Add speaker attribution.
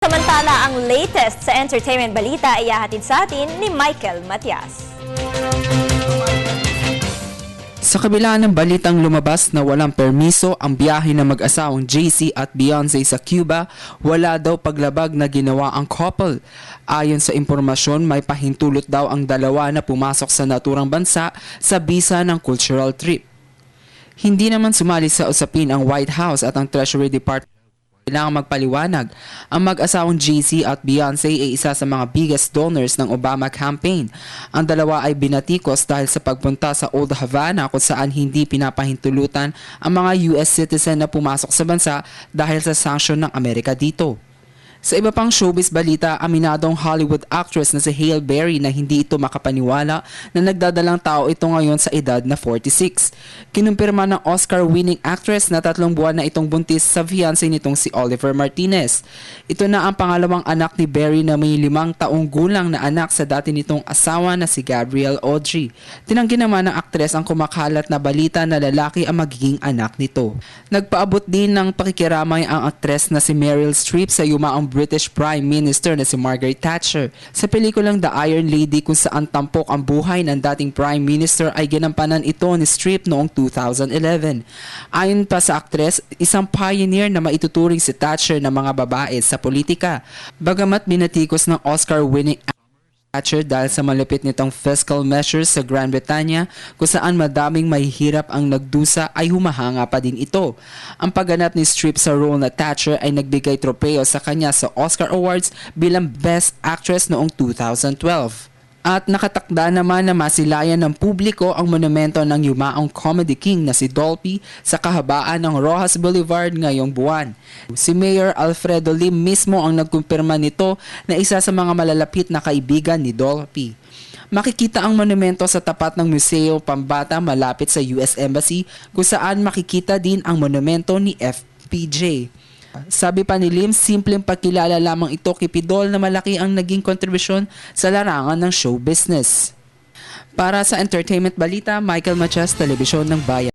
Speaker 1: Samantala, ang latest sa entertainment balita ay ihahatid sa atin ni Michael Matias.
Speaker 2: Sa kabila ng balitang lumabas na walang permiso ang biyahe ng mag-asawang Jay-Z at Beyonce sa Cuba, wala daw paglabag na ginawa ang couple. Ayon sa impormasyon, may pahintulot daw ang dalawa na pumasok sa naturang bansa sa bisa ng cultural trip. Hindi naman sumali sa usapin ang White House at ang Treasury Department. Kailangang magpaliwanag. Ang mag-asawang Jay-Z at Beyonce ay isa sa mga biggest donors ng Obama campaign. Ang dalawa ay binatikos dahil sa pagpunta sa Old Havana kung saan hindi pinapahintulutan ang mga US citizen na pumasok sa bansa dahil sa sanction ng Amerika dito. Sa iba pang showbiz balita, aminadong Hollywood actress na si Halle Berry na hindi ito makapaniwala na nagdadalang tao ito ngayon sa edad na 46. Kinumpirma ng Oscar-winning actress na 3 buwan na itong buntis sa fiancé nitong si Oliver Martinez. Ito na ang pangalawang anak ni Berry na may 5 taong gulang na anak sa dati nitong asawa na si Gabrielle Audrey. Tinanggi naman ng aktres ang kumakalat na balita na lalaki ang magiging anak nito. Nagpaabot din ng pakikiramay ang aktres na si Meryl Streep sa yumaong British Prime Minister na si Margaret Thatcher. Sa pelikulang The Iron Lady kung saan tampok ang buhay ng dating Prime Minister ay ginampanan ito ni Streep noong 2011. Ayon pa sa aktres, isang pioneer na maituturing si Thatcher ng mga babae sa politika. Bagamat binatikos ng Oscar-winning Thatcher dahil sa malupit nitong fiscal measures sa Grand Bretanya kung saan madaming mahihirap ang nagdusa ay humahanga pa din ito. Ang pagganap ni Streep sa role na Thatcher ay nagbigay tropeo sa kanya sa Oscar Awards bilang Best Actress noong 2012. At nakatakda naman na masilayan ng publiko ang monumento ng yumaong comedy king na si Dolphy sa kahabaan ng Rojas Boulevard ngayong buwan. Si Mayor Alfredo Lim mismo ang nagkumpirma nito na isa sa mga malalapit na kaibigan ni Dolphy. Makikita ang monumento sa tapat ng Museo Pambata malapit sa US Embassy kung saan makikita din ang monumento ni FPJ. Sabi pa ni Lim, simpleng pagkilala lamang ito kay Pidol na malaki ang naging kontribusyon sa larangan ng show business. Para sa Entertainment Balita, Michael Matias, Telebisyon ng Bayan.